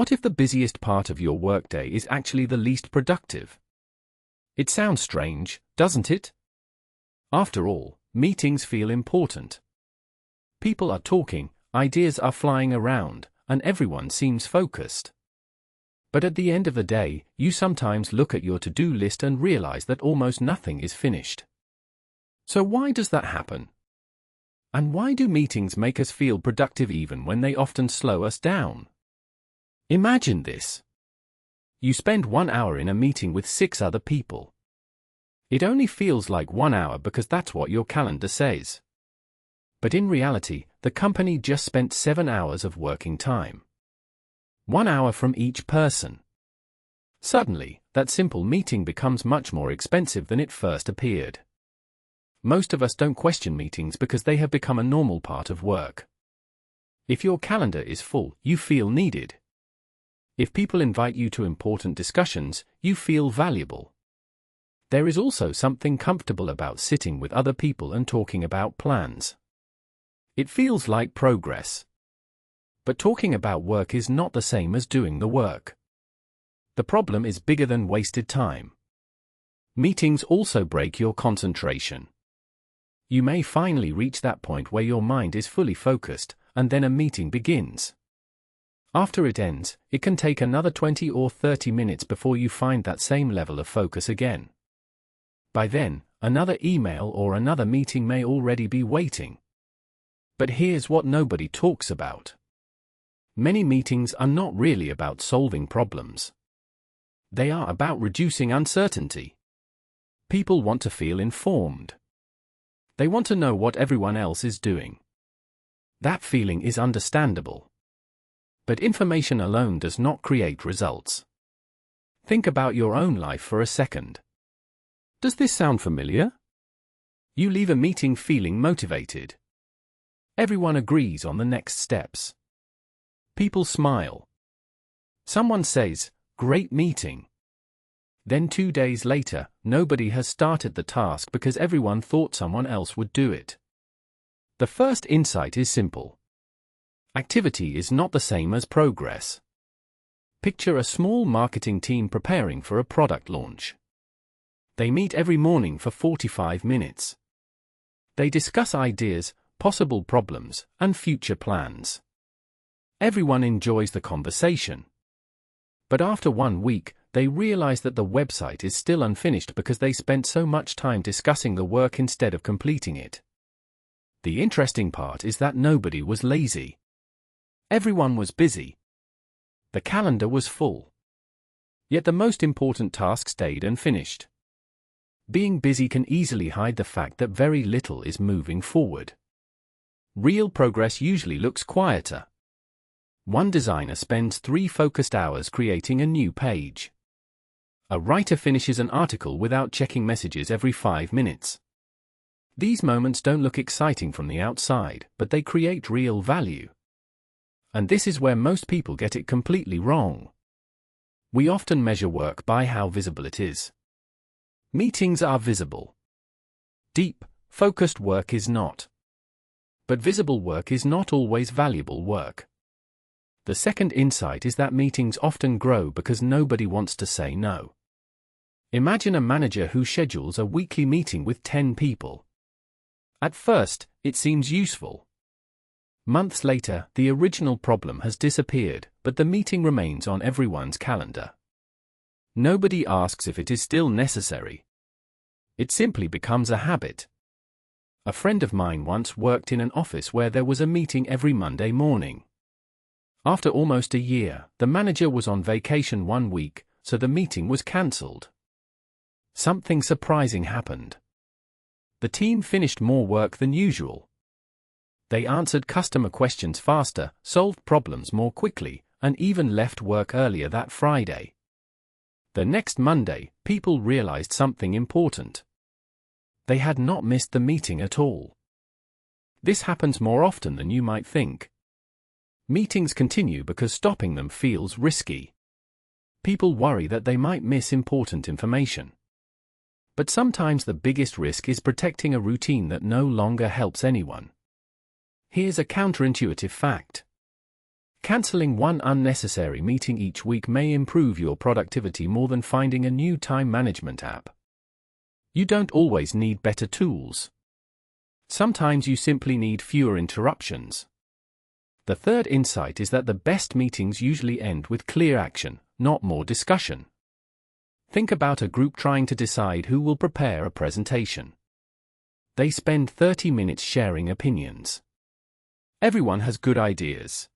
What if the busiest part of your workday is actually the least productive? It sounds strange, doesn't it? After all, meetings feel important. People are talking, ideas are flying around, and everyone seems focused. But at the end of the day, you sometimes look at your to-do list and realize that almost nothing is finished. So why does that happen? And why do meetings make us feel productive even when they often slow us down? Imagine this. You spend 1 hour in a meeting with 6 other people. It only feels like 1 hour because that's what your calendar says. But in reality, the company just spent 7 hours of working time. 1 hour from each person. Suddenly, that simple meeting becomes much more expensive than it first appeared. Most of us don't question meetings because they have become a normal part of work. If your calendar is full, you feel needed. If people invite you to important discussions, you feel valuable. There is also something comfortable about sitting with other people and talking about plans. It feels like progress. But talking about work is not the same as doing the work. The problem is bigger than wasted time. Meetings also break your concentration. You may finally reach that point where your mind is fully focused, and then a meeting begins. After it ends, it can take another 20 or 30 minutes before you find that same level of focus again. By then, another email or another meeting may already be waiting. But here's what nobody talks about. Many meetings are not really about solving problems. They are about reducing uncertainty. People want to feel informed. They want to know what everyone else is doing. That feeling is understandable. But information alone does not create results. Think about your own life for a second. Does this sound familiar? You leave a meeting feeling motivated. Everyone agrees on the next steps. People smile. Someone says, "Great meeting." Then 2 days later, nobody has started the task because everyone thought someone else would do it. The first insight is simple. Activity is not the same as progress. Picture a small marketing team preparing for a product launch. They meet every morning for 45 minutes. They discuss ideas, possible problems, and future plans. Everyone enjoys the conversation. But after 1 week, they realize that the website is still unfinished because they spent so much time discussing the work instead of completing it. The interesting part is that nobody was lazy. Everyone was busy. The calendar was full. Yet the most important task stayed unfinished. Being busy can easily hide the fact that very little is moving forward. Real progress usually looks quieter. One designer spends 3 focused hours creating a new page. A writer finishes an article without checking messages every 5 minutes. These moments don't look exciting from the outside, but they create real value. And this is where most people get it completely wrong. We often measure work by how visible it is. Meetings are visible. Deep, focused work is not. But visible work is not always valuable work. The second insight is that meetings often grow because nobody wants to say no. Imagine a manager who schedules a weekly meeting with 10 people. At first, it seems useful. Months later, the original problem has disappeared, but the meeting remains on everyone's calendar. Nobody asks if it is still necessary. It simply becomes a habit. A friend of mine once worked in an office where there was a meeting every Monday morning. After almost a year, the manager was on vacation 1 week, so the meeting was cancelled. Something surprising happened. The team finished more work than usual. They answered customer questions faster, solved problems more quickly, and even left work earlier that Friday. The next Monday, people realized something important. They had not missed the meeting at all. This happens more often than you might think. Meetings continue because stopping them feels risky. People worry that they might miss important information. But sometimes the biggest risk is protecting a routine that no longer helps anyone. Here's a counterintuitive fact. Canceling one unnecessary meeting each week may improve your productivity more than finding a new time management app. You don't always need better tools. Sometimes you simply need fewer interruptions. The third insight is that the best meetings usually end with clear action, not more discussion. Think about a group trying to decide who will prepare a presentation. They spend 30 minutes sharing opinions. Everyone has good ideas.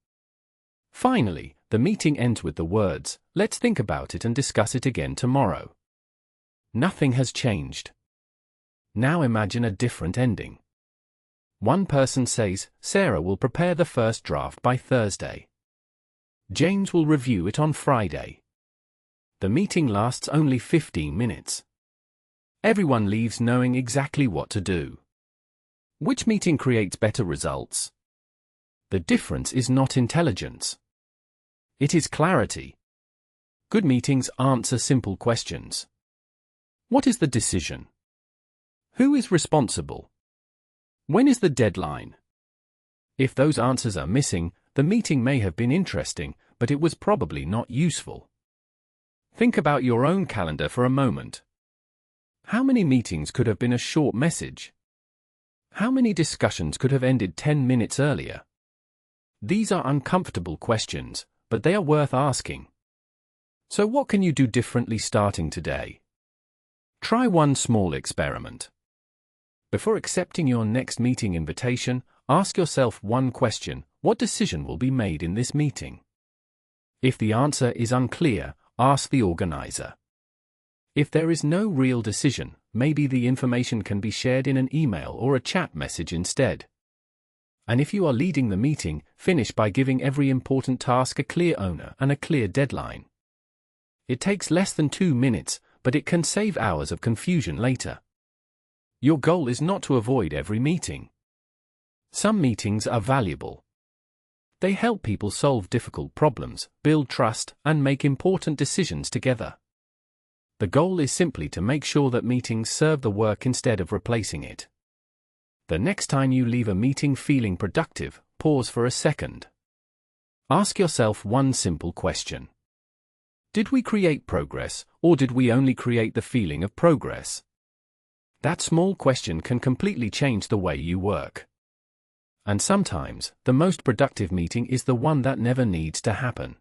Finally, the meeting ends with the words, "Let's think about it and discuss it again tomorrow." Nothing has changed. Now imagine a different ending. One person says, "Sarah will prepare the first draft by Thursday. James will review it on Friday." The meeting lasts only 15 minutes. Everyone leaves knowing exactly what to do. Which meeting creates better results? The difference is not intelligence. It is clarity. Good meetings answer simple questions. What is the decision? Who is responsible? When is the deadline? If those answers are missing, the meeting may have been interesting, but it was probably not useful. Think about your own calendar for a moment. How many meetings could have been a short message? How many discussions could have ended 10 minutes earlier? These are uncomfortable questions, but they are worth asking. So what can you do differently starting today? Try one small experiment. Before accepting your next meeting invitation, ask yourself one question: what decision will be made in this meeting? If the answer is unclear, ask the organizer. If there is no real decision, maybe the information can be shared in an email or a chat message instead. And if you are leading the meeting, finish by giving every important task a clear owner and a clear deadline. It takes less than 2 minutes, but it can save hours of confusion later. Your goal is not to avoid every meeting. Some meetings are valuable. They help people solve difficult problems, build trust, and make important decisions together. The goal is simply to make sure that meetings serve the work instead of replacing it. The next time you leave a meeting feeling productive, pause for a second. Ask yourself one simple question. Did we create progress, or did we only create the feeling of progress? That small question can completely change the way you work. And sometimes, the most productive meeting is the one that never needs to happen.